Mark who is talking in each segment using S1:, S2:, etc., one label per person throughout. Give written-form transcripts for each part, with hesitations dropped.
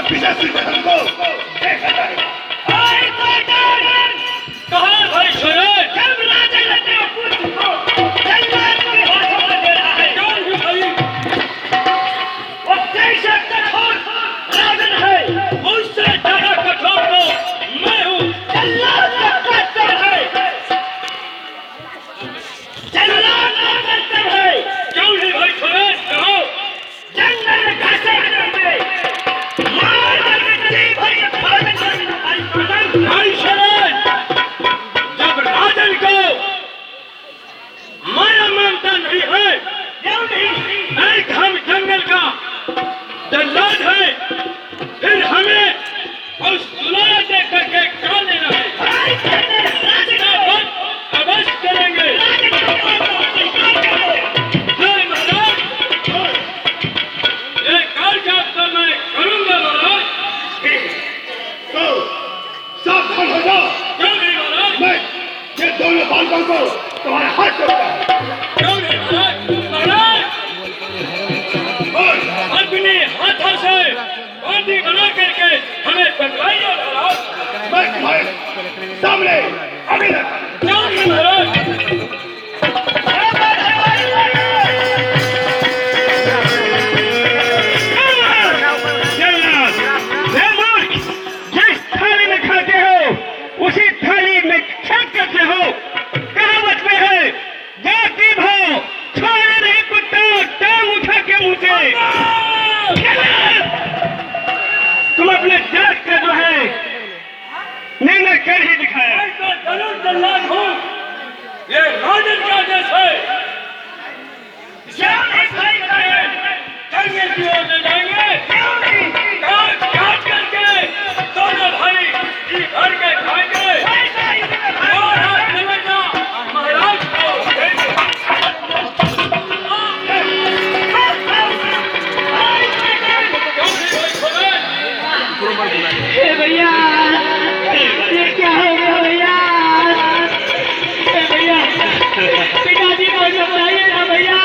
S1: पीछे से हमको देखा जाएगा।
S2: कहाँ भाई छोरे?
S3: जब राजा लड़ने पुत्र को जल्लाद के हाथों में दे रहा है।
S2: कौन है भाई?
S3: वो कैसा कठोर रावण है।
S2: उससे ज्यादा कठोर तो मैं हूँ।
S3: जल्लाद का कर्तव्य है। जल्लाद का कर्तव्य है।
S2: कौन है भाई छोरे? कहो।
S3: जंगल में घासे करेंगे। मार करके भाई भागन भाई
S2: भाई छोरे, जब राजन को माया मानता नहीं है,
S3: क्यों नहीं?
S2: एक हम जंगल का जल्लाद है, फिर हमें उस दुलारा दे करके क्या लेना है?
S3: भाई कहते हैं राजा
S2: इसका वक्त अवश्य करेंगे। जय महाराज, ये कालजात तो मैं करूंगा महाराज।
S1: तो सावधान हो जाओ।
S2: क्यों नहीं महाराज?
S1: मैं ये दोनों बालकों को तुम्हारे हाथ से उठाऊंगा।
S2: क्यों नहीं महाराज? महाराज,
S1: और
S2: अपने हाथों से बांधी बना करके हमें पकड़ाइए महाराज।
S1: मैं तुम्हारे सामने अभी रखा।
S2: क्यों नहीं महाराज?
S3: जिस थाली में खाते हो उसी थाली में छक करते हो। कहावत में है जाति भाव छोड़े नहीं कुत्ता टांग उठा के मुझे। तुम अपने जात का जो है निर्णय कर ही दिखाया।
S2: मैं तो जरूर जल्लाद हूँ। ये राजन का देश है।
S3: क्या है भाई का?
S2: जंगल की ओर ले जाएंगे।
S3: क्यों नहीं?
S2: काट काट करके दोनों भाई जी भर के खाएंगे।
S3: ऐसा ही है।
S2: और हाथ चलेगा महाराज को देंगे। क्यों नहीं भाई छोरे?
S3: हे भैया, ये क्या हो गया भैया? हे भैया, पिताजी को जो बताइए ना भैया।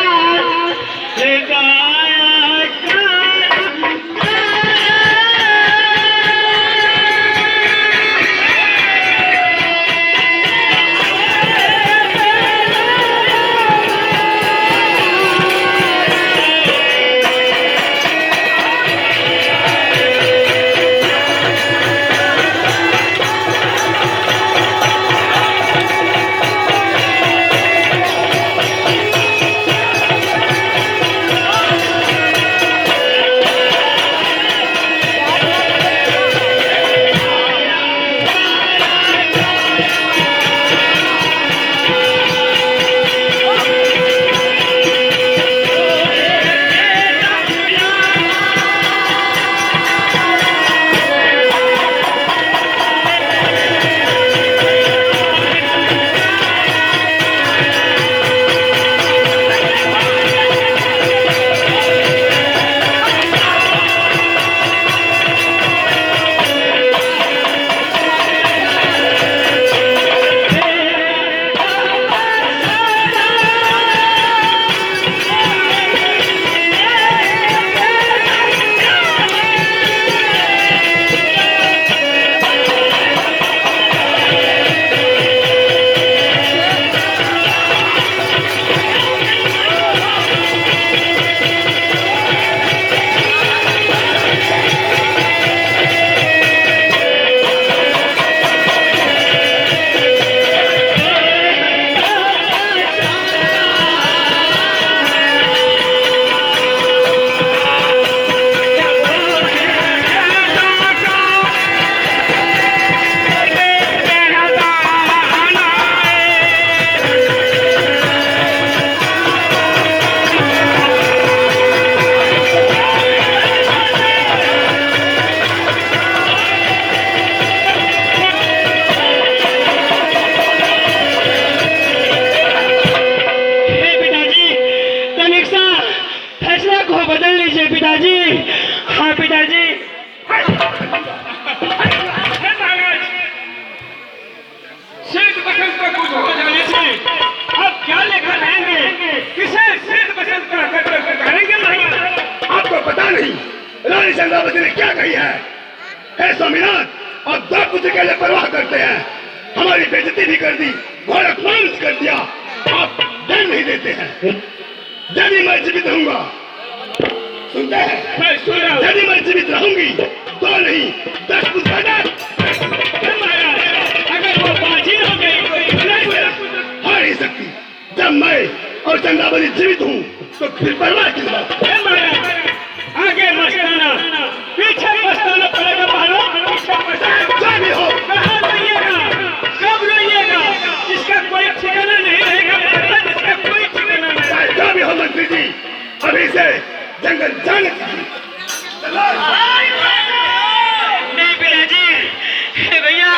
S1: चंद्रावती ने क्या कही है? हे स्वामीनाथ, आप दो पुत्र के लिए परवाह करते हैं, हमारी बेइज्जती भी कर दी, घोर अपमान कर दिया, आप दंड नहीं देते हैं। यदि मैं जीवित रहूंगा, सुनते हैं,
S2: मैं सुन रहा हूँ।
S1: यदि मैं जीवित रहूंगी तो नहीं 10 पुत्र
S2: अगर वो बाजी हो गई
S1: हार ही सकती। जब मैं और चंद्रावती जीवित हूँ तो फिर परवाह किस बात?
S2: आगे मस्ताना, पीछे मस्ताना पड़ेगा।
S1: क्या भी हो,
S2: कहाँ रोइएगा, कब रोइएगा, इसका कोई ठिकाना नहीं रहेगा, इसका कोई ठिकाना नहीं।
S1: क्या भी हो मंत्री जी, अभी से जंगल जाने दीजिए।
S3: नहीं पिताजी, भैया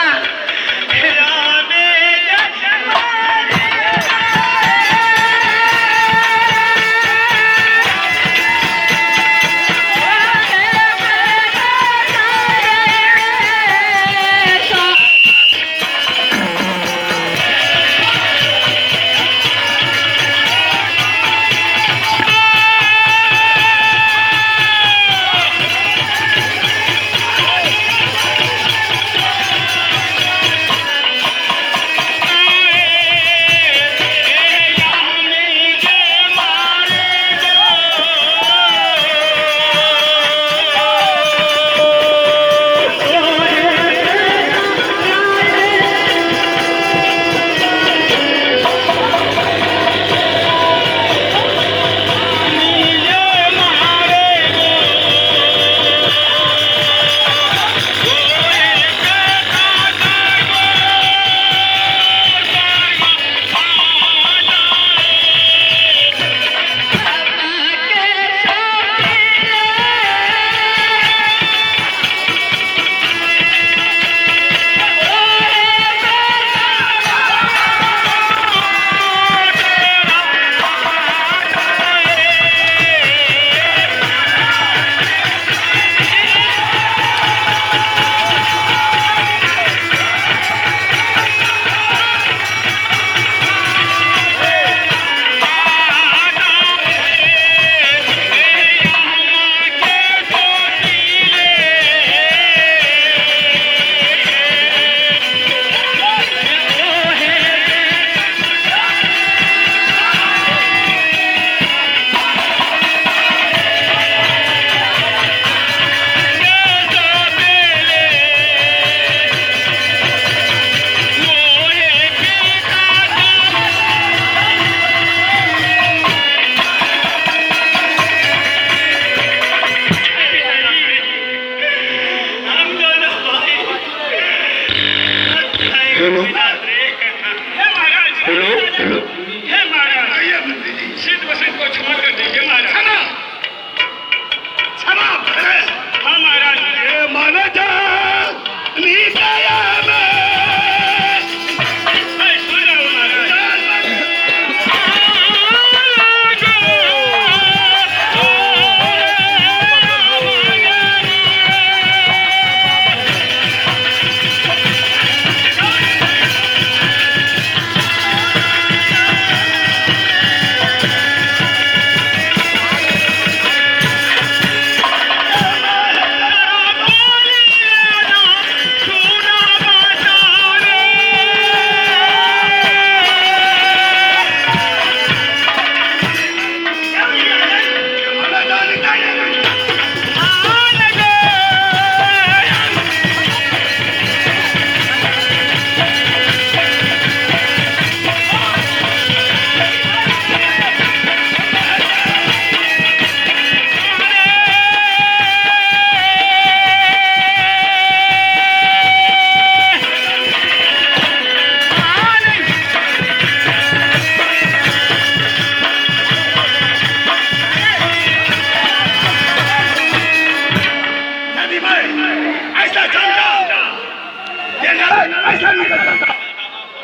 S1: ऐसा नहीं कर सकता।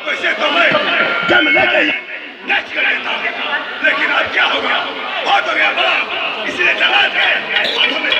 S1: वैसे तो मैं जम लेते ही नष्ट कर देता, लेकिन अब क्या होगा? बहुत हो गया बड़ा, इसलिए जला के हाथों में